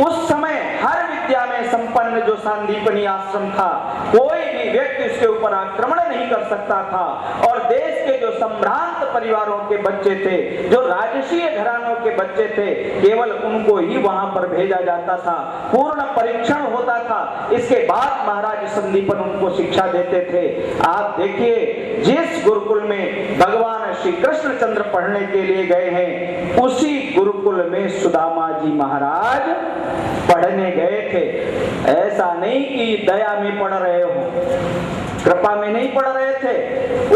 उस समय हर विद्या में संपन्न जो सांदीपनी आश्रम था, कोई भी व्यक्ति उसके ऊपर आक्रमण नहीं कर सकता था, और देश के जो संभ्रांत परिवारों के बच्चे थे, जो राजसीय घरानों के बच्चे थे, केवल उनको ही वहां पर भेजा जाता था, पूर्ण परीक्षण होता था, इसके बाद महाराज संदीपन उनको शिक्षा देते थे। आप देखिए, जिस गुरुकुल में भगवान श्री कृष्णचंद्र पढ़ने के लिए गए हैं, उसी गुरुकुल में सुदामा जी महाराज पढ़ने गए थे। ऐसा नहीं कि दया में पढ़ रहे हो, कृपा में नहीं पढ़ रहे थे।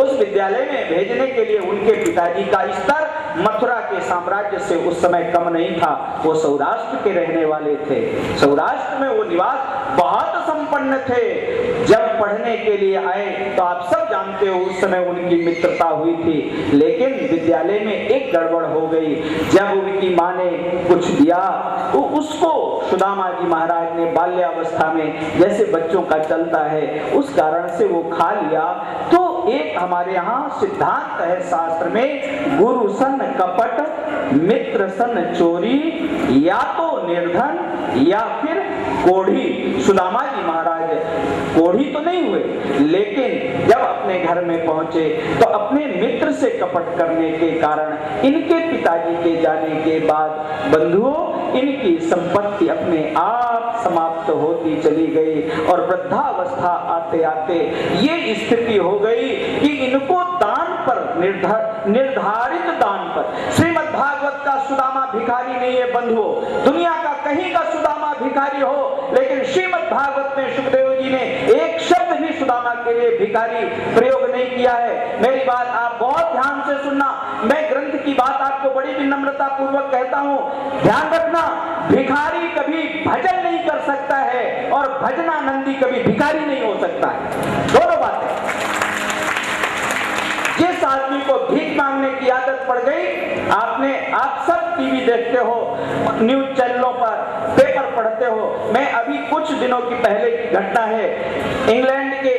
उस विद्यालय में भेजने के लिए उनके पिताजी का स्तर मथुरा के साम्राज्य से उस समय कम नहीं था, वो सौराष्ट्र के रहने वाले थे। सौराष्ट्र में वो निवास बहुत संपन्न थे। जब पढ़ने के लिए आए तो आप सब जानते हो उस समय उनकी मित्रता हुई थी, लेकिन विद्यालय में एक गड़बड़ हो गई। जब उनकी माँ ने कुछ दिया तो उसको सुदामा जी महाराज ने बाल्यावस्था में, जैसे बच्चों का चलता है, उस कारण से वो खा लिया। तो एक हमारे यहाँ सिद्धांत है शास्त्र में, गुरु सन कपट, मित्र सन चोरी, या तो निर्धन या फिर कोढ़ी। सुदामा जी महाराज कोढ़ी तो नहीं हुए, लेकिन जब अपने घर में पहुंचे तो अपने मित्र से कपट करने के कारण इनके पिताजी के जाने के बाद बंधुओं इनकी संपत्ति अपने आप समाप्त होती चली गई, और वृद्धावस्था आते आते ये स्थिति हो गई कि इनको दान पर निर्धारित दान पर, श्रीमद् भागवत का सुदामा भिखारी नहीं है बंधुओं, दुनिया का कहीं का सुदामा भिखारी हो, लेकिन श्रीमद् भागवत में सुखदेव जी ने एक शब्द भी सुदामा के लिए भिखारी प्रयोग नहीं किया है। मेरी बात आप बहुत ध्यान से सुनना, मैं ग्रंथ की बात आपको बड़ी विनम्रता पूर्वक कहता हूं, ध्यान रखना, भिखारी कभी भजन नहीं कर सकता है और भजनानंदी कभी भिखारी नहीं हो सकता है। दोनों बातें। जिस आदमी को भीख मांगने की आदत पड़ गई। आप सब टीवी देखते हो, न्यूज चैनलों पर पेपर पढ़ते हो। मैं अभी कुछ दिनों की पहले की घटना है, इंग्लैंड के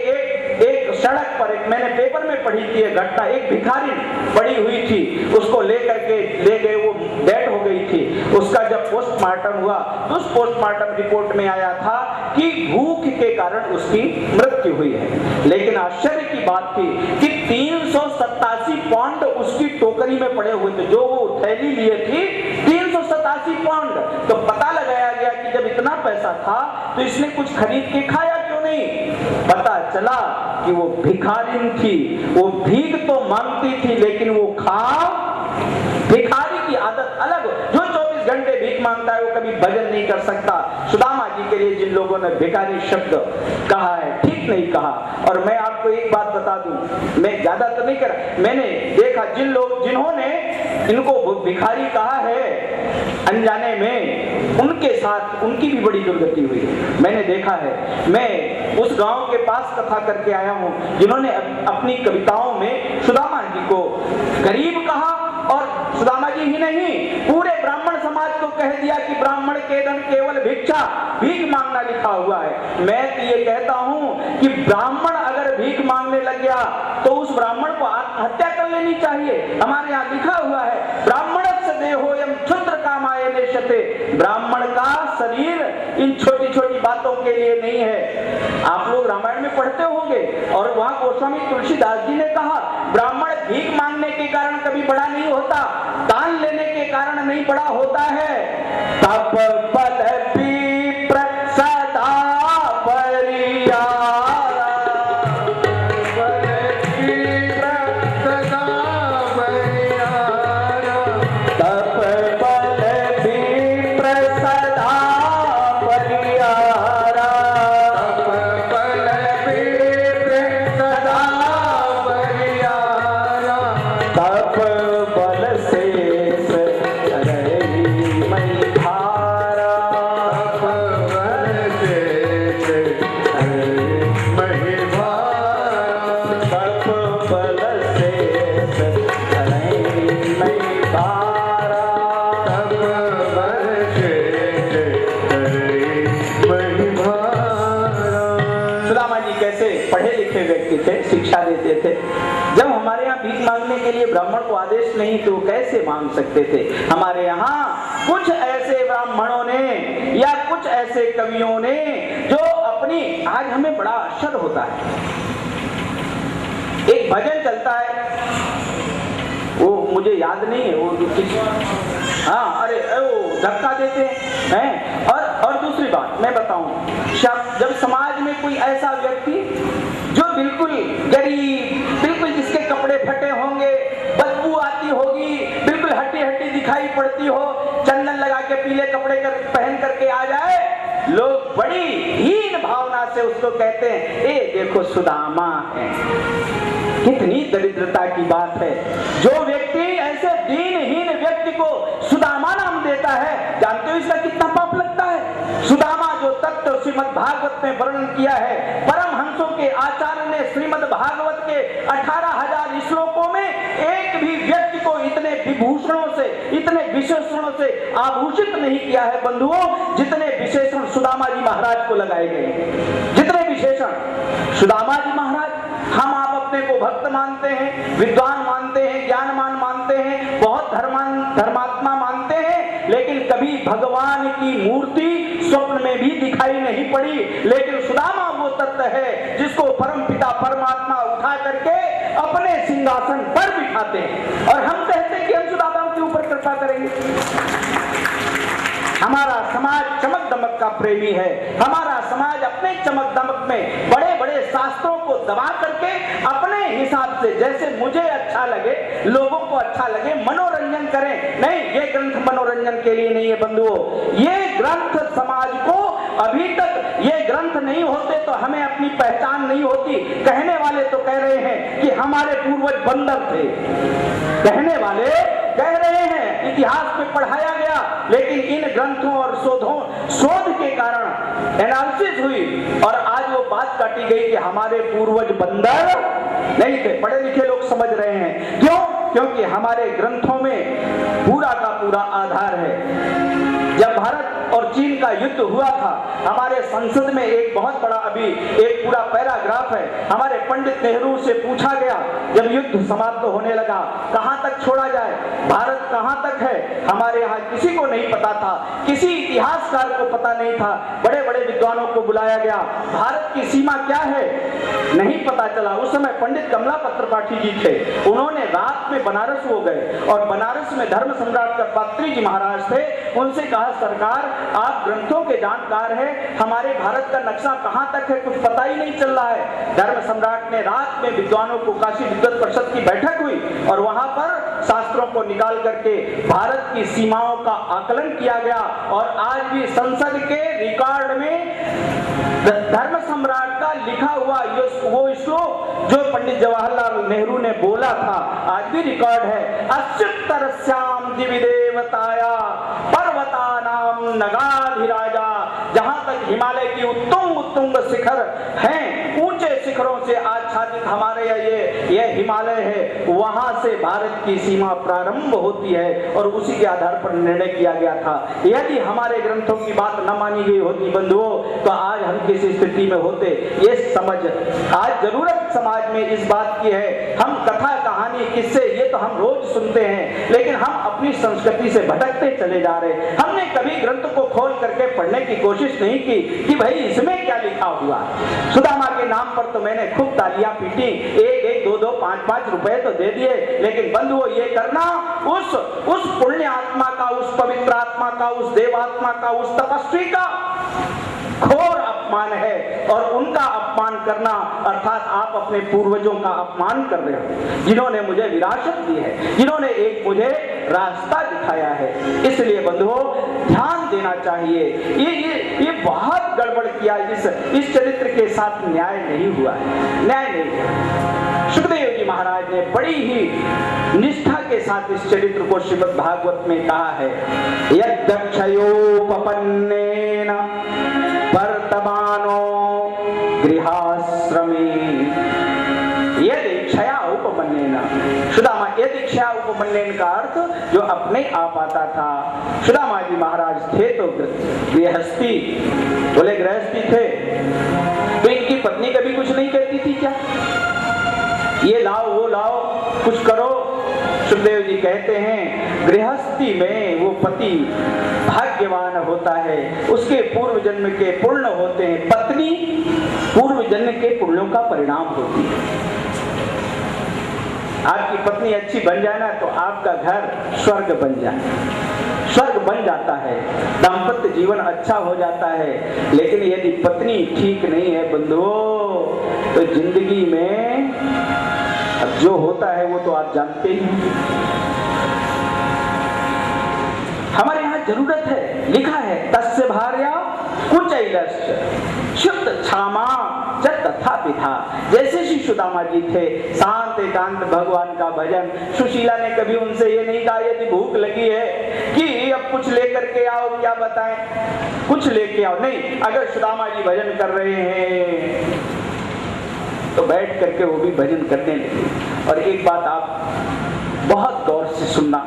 एक सड़क पर मैंने पेपर में पढ़ी थी घटना। एक भिखारी पड़ी हुई थी, उसको लेकर के ले गए, वो डेड हो गई थी। उसका जब पोस्टमार्टम हुआ तो उस पोस्टमार्टम रिपोर्ट में आया था कि भूख के कारण उसकी मृत्यु हुई है। लेकिन आश्चर्य की बात थी कि 387 पाउंड उसकी टोकरी में पड़े हुए थे, जो वो थैली लिए थी 387 पाउंड। तो पता लगाया गया कि जब इतना पैसा था तो इसने कुछ खरीद के खाया क्यों नहीं। पता चला कि वो भिखारिन थी, वो भीख तो मांगती थी लेकिन वो भिखारी की आदत अलग। जो 24 घंटे भीख मांगता है वो कभी भजन नहीं कर सकता। सुदामा जी के लिए जिन लोगों ने भिखारी शब्द कहा है, ठीक नहीं कहा। और मैं आपको एक बात बता दूं, मैं ज्यादा तो नहीं कर, मैंने देखा जिन्होंने इनको भिखारी कहा है अनजाने में, उनके साथ उनकी भी बड़ी दुर्गति हुई। मैंने देखा है, मैं उस गांव के पास कथा करके आया हूं जिन्होंने अपनी कविताओं में सुदामा जी को गरीब कहा, और सुदामा जी ही नहीं पूरे ब्राह्मण समाज को कह दिया कि ब्राह्मण के धन केवल भिक्षा, भीख मांगना लिखा हुआ है। मैं तो ये कहता हूं कि ब्राह्मण अगर भीख मांगने लग गया तो उस ब्राह्मण को आत्महत्या कर लेनी चाहिए। हमारे यहाँ लिखा हुआ है, ब्राह्मणस्य देहोयम क्षुद्र कामाय नेष्यते। ब्राह्मण का शरीर इन छोटी छोटी बातों के लिए नहीं है। आप लोग रामायण में पढ़ते होंगे, और वहां गोस्वामी तुलसीदास जी ने कहा ब्राह्मण भीख मांगने के कारण कभी बड़ा नहीं होता, दान लेने के कारण नहीं बड़ा होता है। तप बल विप्र सदा परियारा, तप बल विप्र सदा परियारा, तप बल विप्र सदा परियारा, तप बल शेष रही मई धारा, तप बल शेष रही मई धारा, तप बल शेष रही मई धारा, तप बल शेष रही मई धारा। सुदामा जी कैसे पढ़े लिखे व्यक्ति थे, शिक्षा देते थे। जब हमारे यहाँ भीख मांगने के लिए ब्राह्मण को आदेश नहीं तो कैसे मांग सकते थे। हमारे यहाँ कुछ ऐसे ब्राह्मणों ने या कुछ ऐसे कवियों ने जो अपनी, आज हमें बड़ा आश्चर्य होता है, एक भजन चलता है, वो मुझे याद नहीं है, वो हाँ, अरे वो धक्का देते हैं। और दूसरी बात मैं बताऊं, जब समाज में कोई ऐसा व्यक्ति जो बिल्कुल गरीब, बिल्कुल जिसके कपड़े फटे होंगे, बदबू आती होगी, बिल्कुल हट्टी हट्टी दिखाई पड़ती हो, चंदन लगा के पीले कपड़े पहन करके आ जाए, लोग बड़ी हीन भावना से उसको कहते हैं, ए देखो सुदामा है। कितनी दरिद्रता की बात है। जो व्यक्ति ऐसे दीनहीन व्यक्ति को सुदामा नाम देता है, जानते हो इसका कितना पाप लगता है। सुदामा जो तत्व श्रीमद् भागवत में वर्णन किया है, परमहंसों के आचार्य ने श्रीमद् भागवत के 18,000 श्लोकों में एक भी व्यक्ति को इतने विभूषणों से, इतने विशेषणों से आभूषित नहीं किया है बंधुओं, जितने विशेषण सुदामा जी महाराज को लगाए गए। जितने विशेषण सुदामा जी महाराज, हम आप अपने को भक्त मानते हैं, विद्वान मानते हैं, ज्ञानमान मानते हैं, बहुत धर्मात्मा मानते हैं, लेकिन कभी भगवान की मूर्ति स्वप्न में भी दिखाई नहीं पड़ी। लेकिन सुदामा वो तत्व है जिसको परमपिता परमात्मा उठा करके अपने सिंहासन पर बिठाते हैं, और हम कहते हैं कि हम सुदामा के ऊपर कृपा करेंगे। हमारा समाज चमक दमक का प्रेमी है। हमारा समाज अपने चमक दमक में बड़े बड़े शास्त्रों को दबा करके अपने हिसाब से, जैसे मुझे अच्छा लगे, लोगों को अच्छा लगे, मनोरंजन करें। नहीं, ये ग्रंथ मनोरंजन के लिए नहीं है बंधुओं। ये ग्रंथ समाज को, अभी तक ये ग्रंथ नहीं होते तो हमें अपनी पहचान नहीं होती। कहने वाले तो कह रहे हैं कि हमारे पूर्वज बंदर थे, कहने वाले कह रहे हैं, इतिहास में पढ़ाया गया, लेकिन इन ग्रंथों और शोध के कारण एनालिसिस हुई और आज वो बात काटी गई कि हमारे पूर्वज बंदर नहीं थे। पढ़े लिखे लोग समझ रहे हैं। क्यों? क्योंकि हमारे ग्रंथों में पूरा का पूरा आधार है। जब भारत और चीन का युद्ध हुआ था, हमारे संसद में एक बहुत बड़ा अभी एक पूरा पैराग्राफ है। हमारे पंडित नेहरू से पूछा गया, जब युद्ध समाप्त होने लगा, कहां तक छोड़ा जाए, भारत कहां तक है? हमारे यहाँ किसी को नहीं पता था, किसी इतिहासकार को पता नहीं था। बड़े बड़े विद्वानों को बुलाया गया, भारत की सीमा क्या है नहीं पता चला। उस समय पंडित कमलापत्र पाठी जी थे, उन्होंने रात में बनारस हो गए और बनारस में धर्म सम्राट करपात्री जी महाराज थे। उनसे कहा, सरकार आप ग्रंथों के जानकार हैं, हमारे भारत का नक्शा कहां तक है कुछ पता ही नहीं चल रहा है। धर्म सम्राट ने रात में विद्वानों को, काशी विद्वत परिषद की बैठक हुई और वहां पर शास्त्रों को निकाल करके भारत की सीमाओं का आकलन किया गया। और आज भी संसद के रिकॉर्ड में धर्म सम्राट का लिखा हुआ वो श्लोक जो पंडित जवाहरलाल नेहरू ने बोला था, आज भी रिकॉर्ड है। अच्युतरस्याम दिवि देवताया पर्वतानाम नगाधिराजा। जहां तक हिमालय की उत्तुंग शिखर हैं, ऊंचे शिखरों से आच्छादित हमारे ये हिमालय है, वहां से भारत की सीमा प्रारंभ होती है और उसी के आधार पर निर्णय किया गया था। यदि हमारे ग्रंथों की बात न मानी गई होती बंधुओं, तो आज हम किस स्थिति में होते, ये समझ आज जरूरत समाज में इस बात की है। हम कथा कहानी किस्से ये तो हम रोज सुनते हैं, लेकिन हम अपनी संस्कृति से भटकते चले जा रहे। हमने कभी ग्रंथ को खोल करके पढ़ने की कोशिश नहीं की कि भाई इसमें क्या लिखा हुआ। सुदामा के नाम पर तो मैंने खूब तालियां पीटी, 1-1, 2-2, 5-5 रुपए तो दे दिए, लेकिन बंधुओं ये करना उस पुण्य आत्मा का, उस पवित्र आत्मा का, उस देवात्मा का, उस तपस्वी का घोर अपमान है। और उनका अपमान करना अर्थात आप अपने पूर्वजों का अपमान कर रहे हो, जिन्होंने मुझे विरासत दी है, जिन्होंने एक मुझे रास्ता दिखाया है। इसलिए बंधुओं ध्यान देना चाहिए। ये बहुत गड़बड़ किया, इस चरित्र के साथ न्याय नहीं हुआ है, न्याय नहीं हुआ। सुखदेव जी महाराज ने बड़ी ही निष्ठा के साथ इस चरित्र को श्रीमद् भागवत में कहा है। यद्दक्षयोपपन्नेन वर्तमानो गृहाश्रमे यदीक्षया उपपन्नेन। सुदामा यदीक्षया उपपन्नेन का अर्थ जो अपने आप आता था। सुदामा जी महाराज थे तो गृहस्थी, बोले गृहस्थी थे तो इनकी पत्नी कभी कुछ नहीं कहती थी क्या, ये लाओ वो लाओ कुछ करो। सुखदेव जी कहते हैं गृहस्थी में वो पति भाग्यवान होता है, उसके पूर्व जन्म के पुण्य होते हैं। पत्नी पूर्व जन्म के पुण्यों का परिणाम होती है। आपकी पत्नी अच्छी बन जाए ना तो आपका घर स्वर्ग बन जाए, स्वर्ग बन जाता है, दाम्पत्य जीवन अच्छा हो जाता है। लेकिन यदि पत्नी ठीक नहीं है बंधुओं, तो जिंदगी में अब जो होता है वो तो आप जानते ही हैं। हमारे यहाँ जरूरत है, लिखा है तस्य भार्या कुचैलश्च शुद्ध क्षमा जब तथा पिता। जैसे श्री सुदामा जी थे, शांत एकांत भगवान का भजन। सुशीला ने कभी उनसे ये नहीं कहा यदि भूख लगी है कि अब कुछ लेकर के आओ, क्या बताएं कुछ लेके आओ, नहीं। अगर सुदामा जी भजन कर रहे हैं तो बैठ करके वो भी भजन करने लगे। और एक बात आप बहुत गौर से सुनना,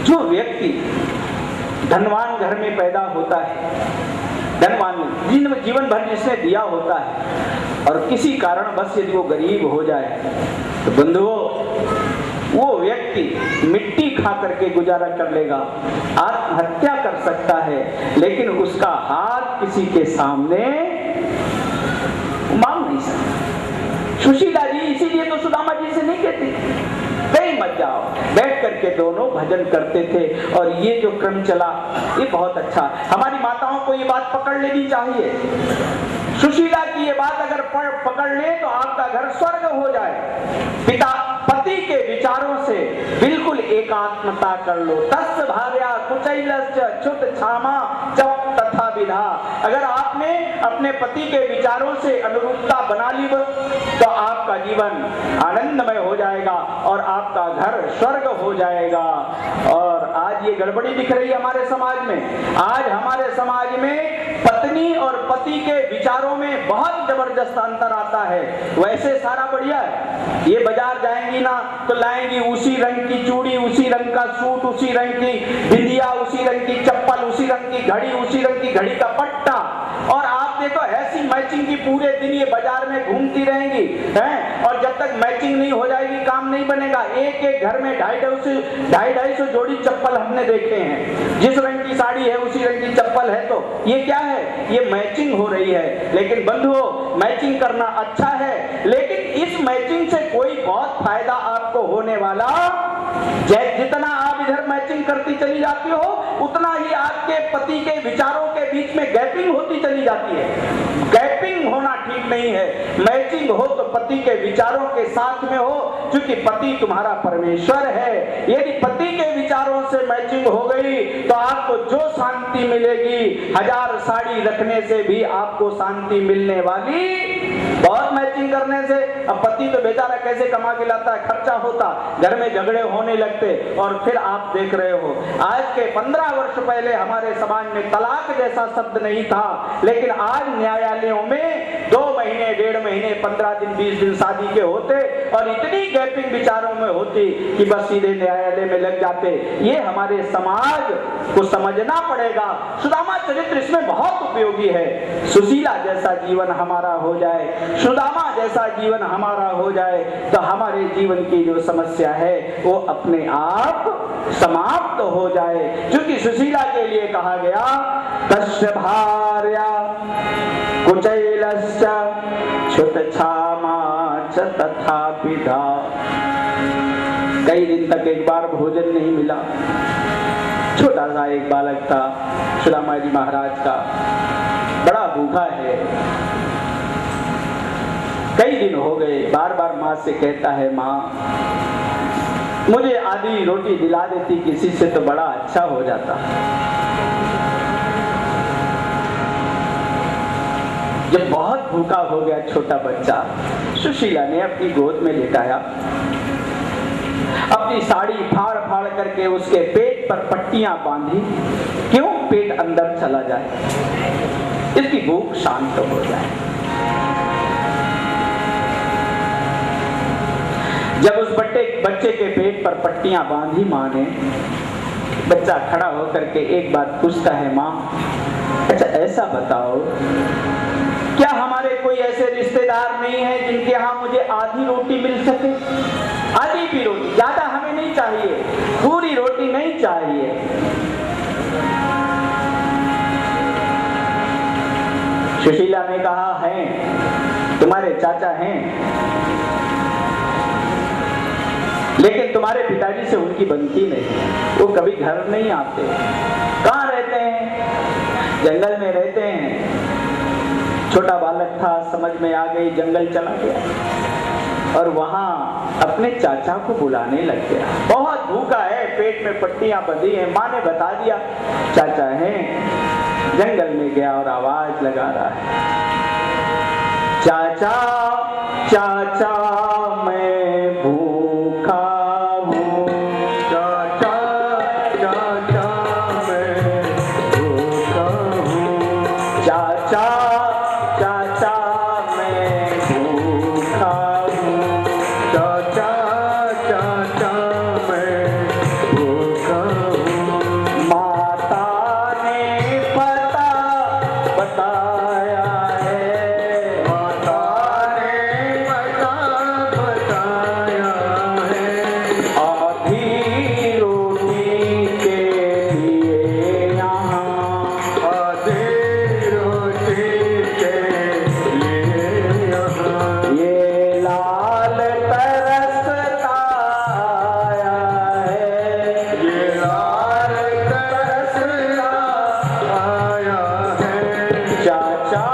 जो व्यक्ति धनवान घर में पैदा होता है, धनवान जीवन भर जिसने दिया होता है, और किसी कारण बस यदि वो गरीब हो जाए तो बंधुओं वो व्यक्ति मिट्टी खा करके गुजारा कर लेगा, आत्महत्या कर सकता है, लेकिन उसका हाथ किसी के सामने मांग नहीं सकता। सुशीला जी इसीलिए तो सुदामा जी से नहीं कहती कहीं मत जाओ, बैठ करके दोनों भजन करते थे। और ये जो क्रम चला ये बहुत अच्छा। हमारी माताओं को ये बात पकड़ लेनी चाहिए। सुशीला की ये बात अगर पकड़ ले तो आपका घर स्वर्ग हो जाए। पिता पति के विचारों से बिल्कुल एकात्मता कर लो। तस्य भार्या कुचैलश्च क्षुत क्षमा जप तथा विधा। अगर आपने अपने पति के विचारों से अनुरूपता बना ली तो आपका जीवन आनंदमय हो जाएगा और आपका घर स्वर्ग हो जाएगा। और आज आज ये गड़बड़ी दिख रही है हमारे समाज में। आज हमारे समाज में पत्नी और पति के विचारों में बहुत जबरदस्त अंतर आता है। वैसे सारा बढ़िया है, ये बाजार जाएंगी ना तो लाएंगी उसी रंग की चूड़ी, उसी रंग का सूट, उसी रंग की बिंदिया, उसी रंग की चप्पल, उसी रंग की घड़ी, उसी रंग की घड़ी का पट्टा, और आप देखो ऐसी मैचिंग की पूरे दिन ये बाजार में घूमती रहेंगी हैं। और जब तक मैचिंग नहीं हो जाएगी काम नहीं बनेगा। एक एक घर में 250 जोड़ी चप्पल हमने देखे हैं। जिस रंग की साड़ी है उसी रंग की चप्पल है, तो ये क्या है? ये मैचिंग हो रही है। लेकिन बंधुओं, मैचिंग करना अच्छा है, लेकिन इस मैचिंग से कोई बहुत फायदा आपको होने वाला, जितना आप इधर मैचिंग करती चली जाती हो उतना ही आपके पति के विचारों के बीच में गैपिंग होती चली जाती है। गैपिंग होना ठीक नहीं है। मैचिंग हो तो पति के विचारों के साथ में हो, क्योंकि पति तुम्हारा परमेश्वर है। यदि पति के विचारों से मैचिंग हो गई तो आपको जो शांति मिलेगी, 1000 साड़ी रखने से भी आपको शांति मिलने वाली, बहुत मैचिंग करने से। अब पति तो बेचारा कैसे कमा के लाता है, खर्चा होता, घर में झगड़े होने लगते, और फिर आप देख रहे हो आज के 15 वर्ष पहले हमारे समाज में तलाक जैसा शब्द नहीं था, लेकिन आज न्यायालयों में 2 महीने, 1.5 महीने, 15 दिन, 20 दिन शादी के होते, और इतनी गैपिंग विचारों में होती कि बस सीधे न्यायालय में लग जाते। ये हमारे समाज को समझना पड़ेगा। सुदामा चरित्र इसमें बहुत उपयोगी है। सुशीला जैसा जीवन हमारा हो जाए, सुदामा जैसा जीवन हमारा हो जाए, तो हमारे जीवन की जो समस्या है वो अपने आप समाप्त हो जाए। क्योंकि सुशीला के लिए कहा गया, तस्य भार्या कुचैलश्च क्षुतक्षामा च तथा पिता। कई दिन तक एक बार भोजन नहीं मिला। छोटा सा एक बालक था सुदामा जी महाराज का, बड़ा भूखा है, कई दिन हो गए। बार बार माँ से कहता है, माँ मुझे आधी रोटी दिला देती किसी से तो बड़ा अच्छा हो जाता। जब बहुत भूखा हो गया छोटा बच्चा, सुशीला ने अपनी गोद में लेटाया, अपनी साड़ी फाड़ फाड़ करके उसके पेट पर पट्टियां बांधी। क्यों? पेट अंदर चला जाए, इसकी भूख शांत हो जाए। जब उस बच्चे के पेट पर पट्टियां बांधी माँ ने, बच्चा खड़ा होकर के एक बात पूछता है, माँ अच्छा ऐसा बताओ, क्या हमारे कोई ऐसे रिश्तेदार नहीं है जिनके यहाँ मुझे आधी रोटी मिल सके? आधी भी रोटी, ज्यादा हमें नहीं चाहिए, पूरी रोटी नहीं चाहिए। सुशीला ने कहा, हैं, तुम्हारे चाचा हैं, लेकिन तुम्हारे पिताजी से उनकी बनती नहीं, वो कभी घर नहीं आते। कहाँ रहते हैं? जंगल में रहते हैं। छोटा बालक था, समझ में आ गई, जंगल चला गया और वहां अपने चाचा को बुलाने लग गया। बहुत भूखा है, पेट में पट्टियां बंधी हैं। माँ ने बता दिया चाचा हैं। जंगल में गया और आवाज लगा रहा है, चाचा चाचा मैं भूखा हूँ, चाचा चाचा मैं भूखा हूँ, चाचा चाचा मैं भूखा हूँ, चाचा चाचा मैं भूखा हूँ। माता ने पता बताया है, माता ने पता बताया है, आधी रोटी के लिए यहाँ, आधी रोटी के लिए यहाँ, ये लाल तरसता आया है, ये लाल तरसता आया है, चाचा